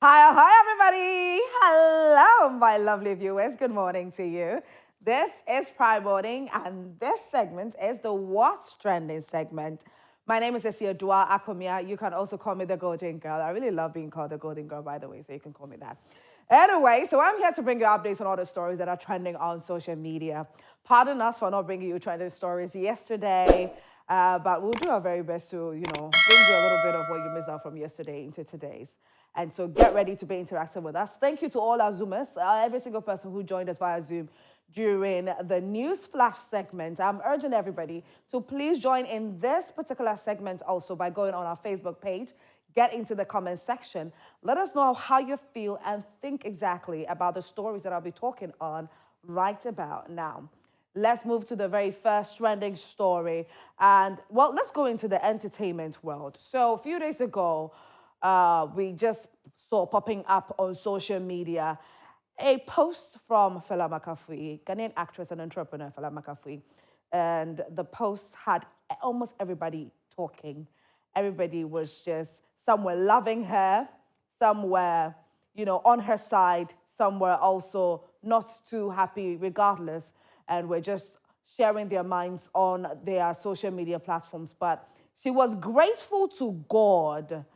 Hi, everybody. Hello, my lovely viewers. Good morning to you. This is Prime Morning, and this segment is the What's Trending segment. My name is Dua Akomia. You can also call me the Golden Girl. I really love being called the Golden Girl, by the way, so you can call me that. Anyway, so I'm here to bring you updates on all the stories that are trending on social media. Pardon us for not bringing you trending stories yesterday, but we'll do our very best to, bring you a little bit of what you missed out from yesterday into today's. And so get ready to be interactive with us. Thank you to all our Zoomers, every single person who joined us via Zoom during the news flash segment. I'm urging everybody to please join in this particular segment also by going on our Facebook page, get into the comment section. Let us know how you feel and think exactly about the stories that I'll be talking on right about now. Let's move to the very first trending story. And well, let's go into the entertainment world. So a few days ago, we just saw popping up on social media a post from Fela Makafui, Ghanaian actress and entrepreneur Fela Makafui. And the post had almost everybody talking. Everybody was just, some were loving her, some were, on her side, some were also not too happy regardless, and were just sharing their minds on their social media platforms. But she was grateful to God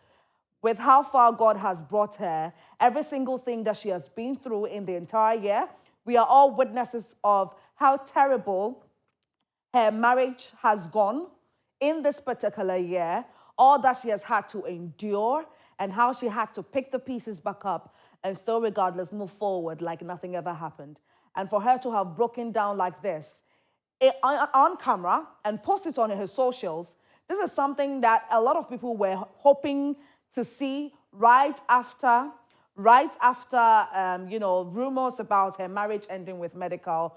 with how far God has brought her, every single thing that she has been through in the entire year. We are all witnesses of how terrible her marriage has gone in this particular year, all that she has had to endure, and how she had to pick the pieces back up and still, regardless, move forward like nothing ever happened. And for her to have broken down like this on camera and post it on her socials, this is something that a lot of people were hoping to see right after rumors about her marriage ending with medical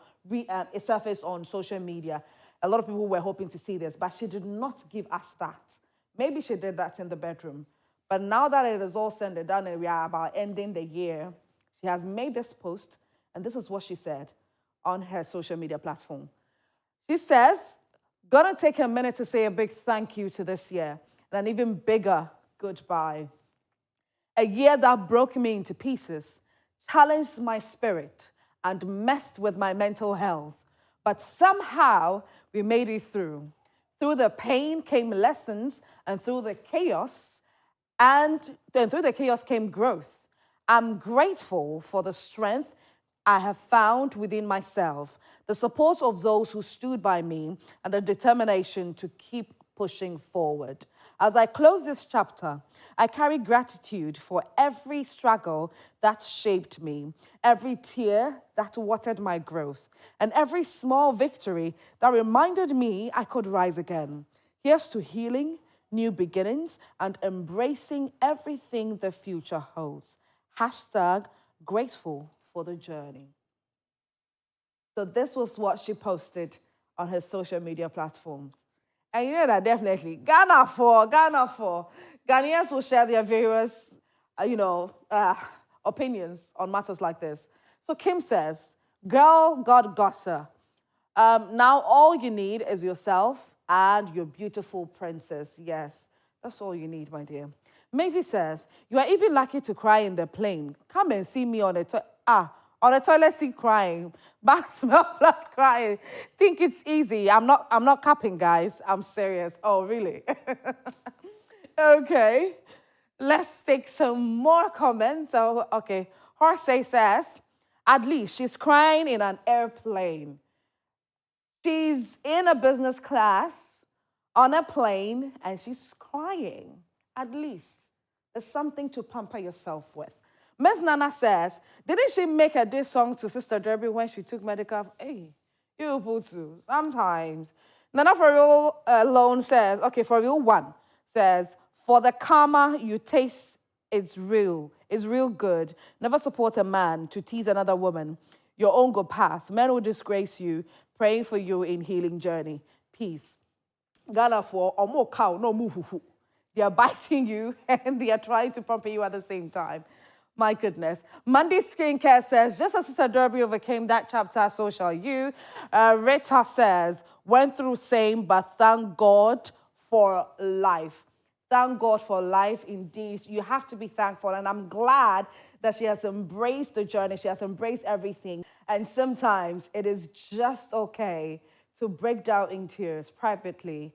surfaced on social media. A lot of people were hoping to see this, but she did not give us that. Maybe she did that in the bedroom. But now that it is all said and done and we are about ending the year, she has made this post, and this is what she said on her social media platform. She says, gonna take a minute to say a big thank you to this year, and an even bigger goodbye. A year that broke me into pieces, challenged my spirit, and messed with my mental health. But somehow we made it through. Through the pain came lessons, and through the chaos, came growth. I'm grateful for the strength I have found within myself, the support of those who stood by me, and the determination to keep pushing forward. As I close this chapter, I carry gratitude for every struggle that shaped me, every tear that watered my growth, and every small victory that reminded me I could rise again. Here's to healing, new beginnings, and embracing everything the future holds. Hashtag grateful for the journey. So this was what she posted on her social media platforms. And you know that definitely, Ghana for. Ghanaians will share their various, opinions on matters like this. So Kim says, girl, God got her. Now all you need is yourself and your beautiful princess. Yes, that's all you need, my dear. Mavis says, you are even lucky to cry in the plane. Come and see me on the toilet seat crying. Back smell plus crying. Think it's easy. I'm not capping, guys. I'm serious. Oh, really? Okay. Let's take some more comments. So, okay. Horsey says, at least she's crying in an airplane. She's in a business class on a plane and she's crying. At least there's something to pamper yourself with. Miss Nana says, didn't she make a diss song to Sister Debbie when she took medical? Hey, you people too, sometimes. Nana For Real alone says, okay, For Real one says, for the karma you taste, it's real good. Never support a man to tease another woman. Your own go pass. Men will disgrace you. Praying for you in healing journey. Peace. Ghana for omo cow, no muhuhu. They are biting you and they are trying to pamper you at the same time. My goodness. Monday Skincare says, just as Sister Derby overcame that chapter, so shall you. Rita says, went through same, but thank God for life. Thank God for life indeed. You have to be thankful. And I'm glad that she has embraced the journey. She has embraced everything. And sometimes it is just okay to break down in tears privately,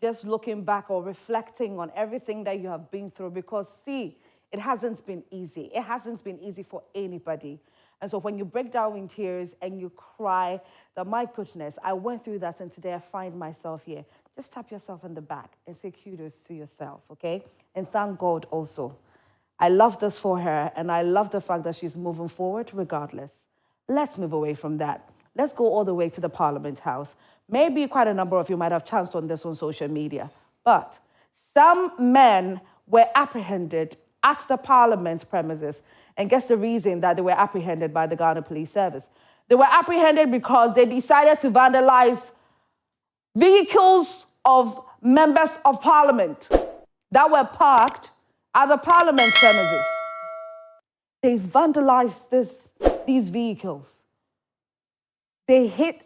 just looking back or reflecting on everything that you have been through. Because see, it hasn't been easy. It hasn't been easy for anybody. And so when you break down in tears and you cry that, my goodness, I went through that and today I find myself here. Just tap yourself in the back and say kudos to yourself, okay? And thank God also. I love this for her, and I love the fact that she's moving forward regardless. Let's move away from that. Let's go all the way to the Parliament House. Maybe quite a number of you might have chanced on this on social media, but some men were apprehended at the Parliament premises. And guess the reason that they were apprehended by the Ghana Police Service? They were apprehended because they decided to vandalize vehicles of members of Parliament that were parked at the Parliament premises. They vandalized these vehicles. They hit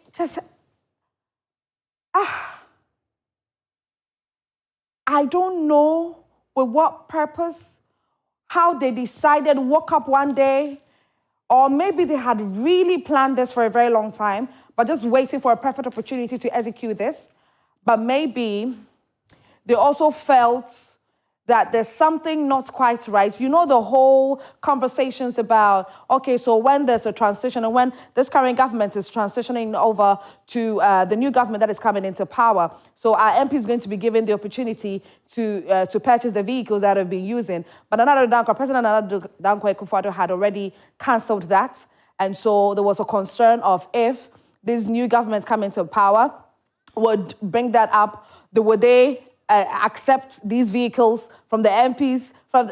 I don't know with what purpose, how they decided, woke up one day, or maybe they had really planned this for a very long time, but just waiting for a perfect opportunity to execute this. But maybe they also felt that there's something not quite right. You know, the whole conversations about, okay, so when there's a transition and when this current government is transitioning over to the new government that is coming into power, so our MP is going to be given the opportunity to purchase the vehicles that have been using. But President Nana Akufo-Addo had already cancelled that. And so there was a concern of if this new government come into power would bring that up, would they accept these vehicles from the MPs, from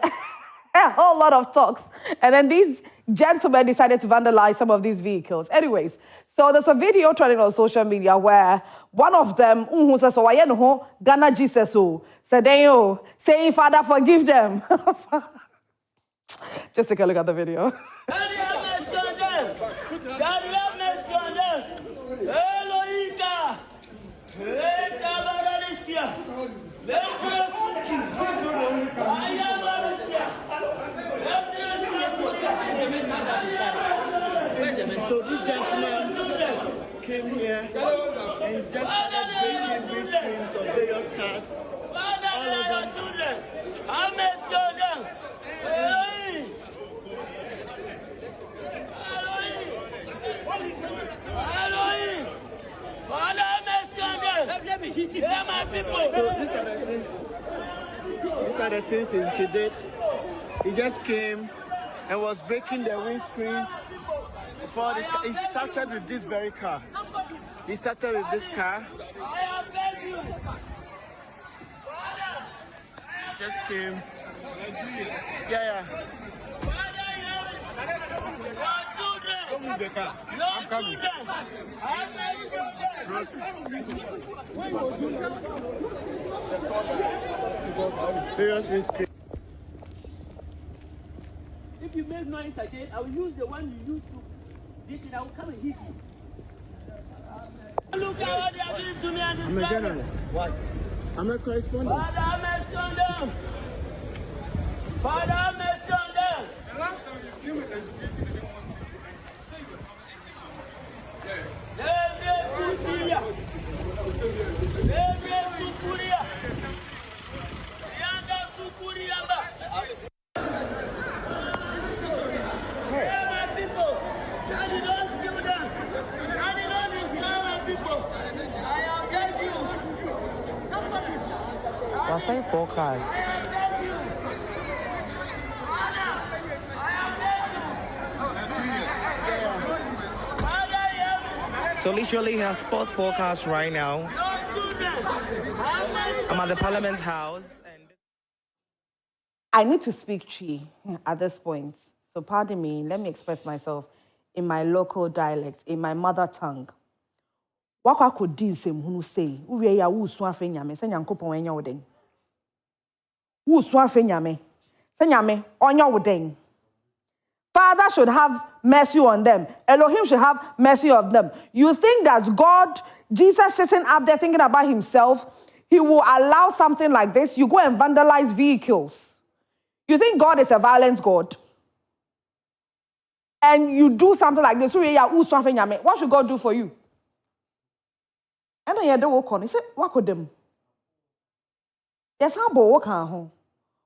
a whole lot of talks. And then these gentlemen decided to vandalize some of these vehicles. Anyways, so there's a video trending on social media where one of them, who says, "Oh, Ghana Jesus," said, saying, "Father, forgive them." Just take a look at the video. So this gentleman came here and just started bringing these screens of various cars all over. Children, I miss them. Let me hit them. My people. So these are the things he did. He just came and was breaking the windscreens. Before this, he started with this very car. He started with this car. Just came. Yeah. Don't move the car. I'm coming. If you make noise again, I will use the one you used to. This is, I will come and hit you. Look at what they are doing to me and this. I'm a journalist. Why? I'm a correspondent. Father, have mercy on them. Father, have mercy on them. The last time you came and educated, they didn't want to say you were coming Was I forecast? So literally he has sports forecast right now. I'm at the Parliament House. And I need to speak Chi at this point. So pardon me, let me express myself in my local dialect, in my mother tongue. Wakwa could din sem hunu say, uwe ya wusu afe nyame, se nyankopon enya woden. Wusu afe nyame, se nyame onya woden. Father should have mercy on them. Elohim should have mercy on them. You think that God, Jesus sitting up there thinking about himself, he will allow something like this. You go and vandalize vehicles. You think God is a violent God? And you do something like this. What should God do for you? And then you do work on. He said, what could them? Yes, how about work on home?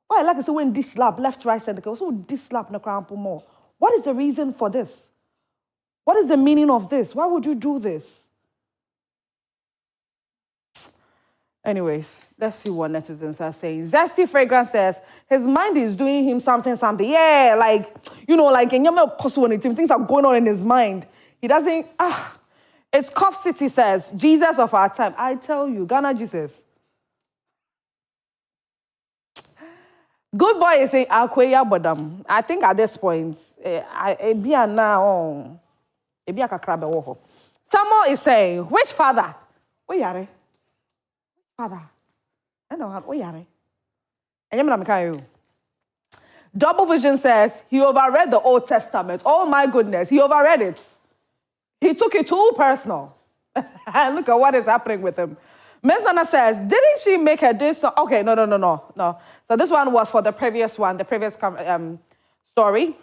Why like I say when this slap, left, right, center, so this slap no crown more. What is the reason for this? What is the meaning of this? Why would you do this? Anyways, let's see what netizens are saying. Zesty Fragrance says, his mind is doing him something. Yeah, like, like in your things are going on in his mind. He doesn't, It's Cough City says, Jesus of our time. I tell you, Ghana Jesus. Good boy is saying, I think at this point, Samuel is saying, which father? Father. I know how. Double Vision says he overread the Old Testament. Oh my goodness, he overread it. He took it too personal. And look at what is happening with him. Miss Nana says, didn't she make her this? Okay, no. So this one was for the previous one, the previous story.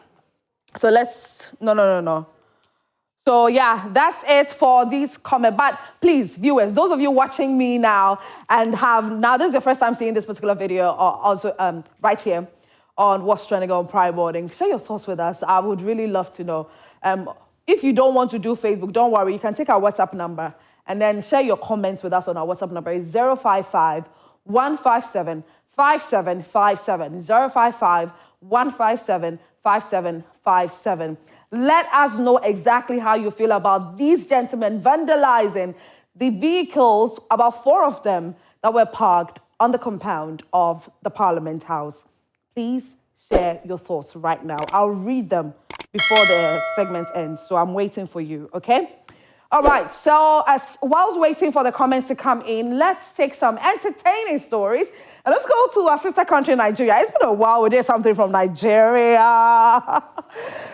So let's, no. So yeah, that's it for these comments. But please, viewers, those of you watching me now and this is your first time seeing this particular video, or also right here on What's Trending on Pride Boarding, share your thoughts with us. I would really love to know. If you don't want to do Facebook, don't worry. You can take our WhatsApp number and then share your comments with us on our WhatsApp number. It's 055 157 5757. 055 157 5757. Let us know exactly how you feel about these gentlemen vandalizing the vehicles, about 4 of them that were parked on the compound of the Parliament House. Please share your thoughts right now. I'll read them before the segment ends, so I'm waiting for you, okay? All right, so whilst waiting for the comments to come in, let's take some entertaining stories. And let's go to our sister country, Nigeria. It's been a while we did something from Nigeria.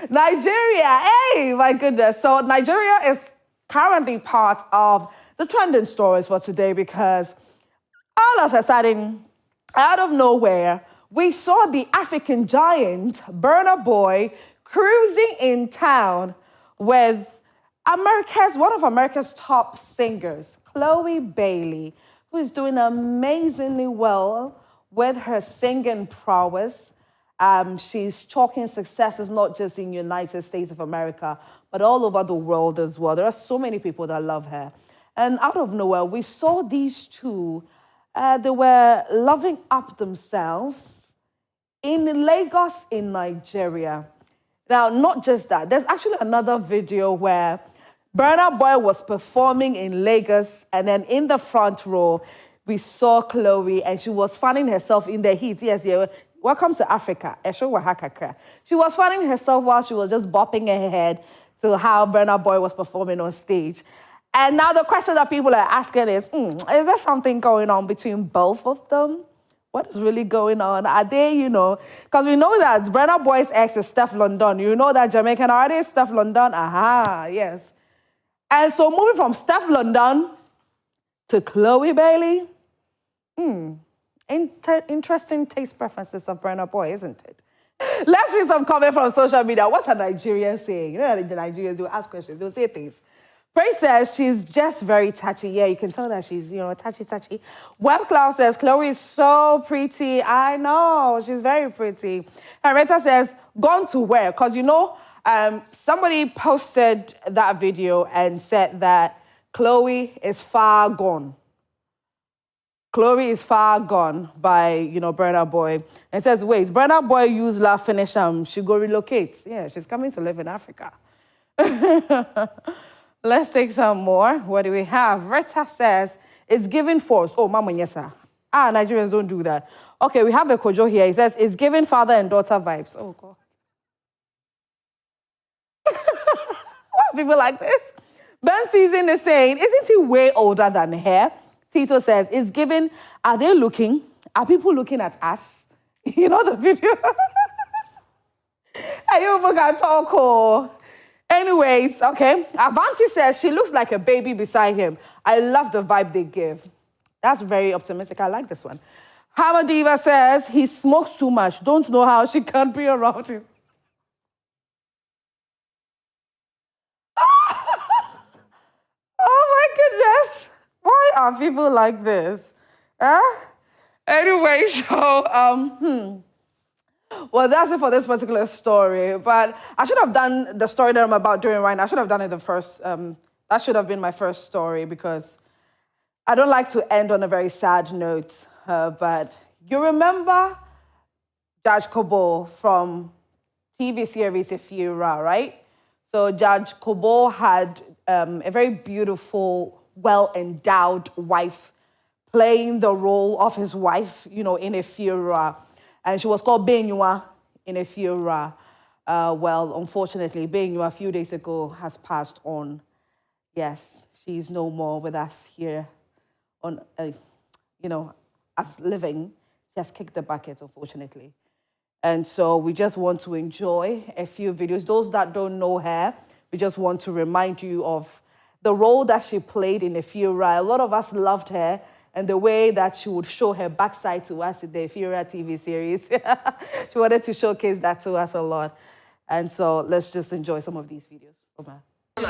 Nigeria, hey, my goodness. So Nigeria is currently part of the trending stories for today because all of a sudden, out of nowhere, we saw the African giant, Burna Boy, cruising in town with one of America's top singers, Chloe Bailey, who is doing amazingly well with her singing prowess. She's chalking successes not just in the United States of America, but all over the world as well. There are so many people that love her. And out of nowhere, we saw these two. They were loving up themselves in Lagos, in Nigeria. Now, not just that. There's actually another video where Burna Boy was performing in Lagos, and then in the front row, we saw Chloe, and she was fanning herself in the heat. Yes, welcome to Africa. She was fanning herself while she was just bopping her head to how Burna Boy was performing on stage. And now the question that people are asking is there something going on between both of them? What is really going on? Are they, because we know that Burna Boy's ex is Steph London. You know that Jamaican artist, Steph London? Aha, yes. And so moving from Steph London to Chloe Bailey, interesting taste preferences of Burna Boy, isn't it? Let's read some comment from social media. What's a Nigerian saying? You know that the Nigerians do ask questions, they'll say things. Praise says she's just very touchy. Yeah, you can tell that she's, touchy. Web Cloud says Chloe is so pretty. I know, she's very pretty. Henrietta says, gone to where? Because, somebody posted that video and said that Chloe is far gone. Chloe is far gone by, Burna Boy. And says, wait, Burna Boy use La Finish, she go relocate. Yeah, she's coming to live in Africa. Let's take some more. What do we have? Rita says, it's giving force. Oh, Mama, yes, sir. Nigerians don't do that. Okay, we have the Kojo here. He says, it's giving father and daughter vibes. Oh, God. People like this. Ben Season is saying, isn't he way older than her? Tito says, it's giving, are they looking? Are people looking at us? You know the video? Are you can talk? Oh. Anyways, okay. Avanti says she looks like a baby beside him. I love the vibe they give. That's very optimistic. I like this one. Hamadiva says he smokes too much. Don't know how she can't be around him. Oh my goodness. Why are people like this? Huh? Anyway, so well, that's it for this particular story. But I should have done the story that I'm about doing right now. I should have done it the first. That should have been my first story because I don't like to end on a very sad note. But you remember Judge Kobo from TV series Ifira, right? So Judge Kobo had a very beautiful, well-endowed wife playing the role of his wife, in Ifira. And she was called Benyua in Ifira. Well, unfortunately, Benyua a few days ago has passed on. Yes, she's no more with us here on, as living. She has kicked the bucket, unfortunately. And so we just want to enjoy a few videos. Those that don't know her, we just want to remind you of the role that she played in Ifira. A lot of us loved her and the way that she would show her backside to us in the Ifira TV series. She wanted to showcase that to us a lot. And so let's just enjoy some of these videos. Omar. I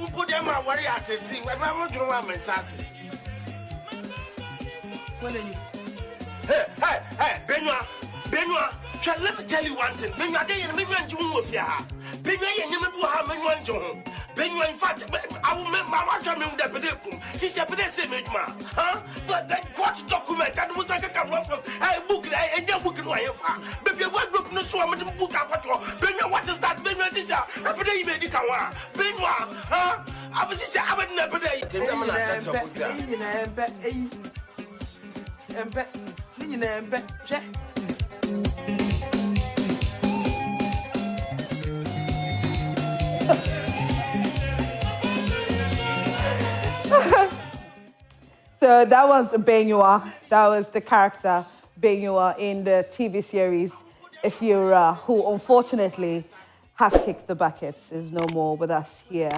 will put them out worry at it. When I want to know I'm fantastic. Hey, Benoit, let me tell you one thing. Benoit, they ain't even doing with ya. Benoit, you never do have anyone to. Benoit, in fact, I will make my wife come in with the pedicum. She's a pedicum, huh? But that watch document that was like a camera from a book, and you're booking my far. Baby, what group no so I'm going to book up what you Benoit, what is that? Benoit, this is a pedicum, Benoit, huh? I was just I would never day. So that was Benyua. That was the character Benyua in the TV series Ifira, who unfortunately has kicked the bucket, is no more with us here.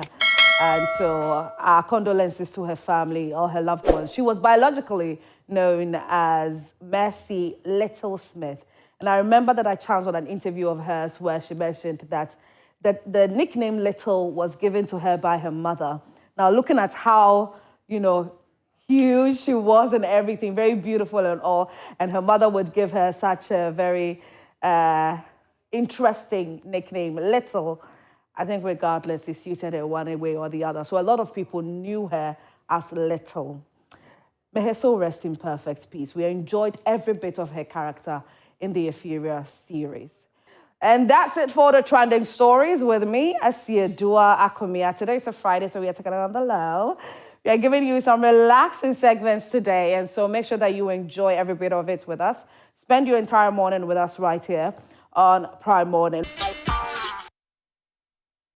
And so our condolences to her family, all her loved ones. She was biologically known as Mercy Little Smith. And I remember that I chanced on an interview of hers where she mentioned that the nickname Little was given to her by her mother. Now, looking at how, huge she was and everything, very beautiful and all, and her mother would give her such a very interesting nickname, Little. I think regardless, it suited her one way or the other. So a lot of people knew her as Little. May her soul rest in perfect peace. We enjoyed every bit of her character in the Ifira series. And that's it for the trending stories with me, Asiedua Akumia. Today is a Friday, so we are taking it on the low. We are giving you some relaxing segments today, and so make sure that you enjoy every bit of it with us. Spend your entire morning with us right here on Prime Morning.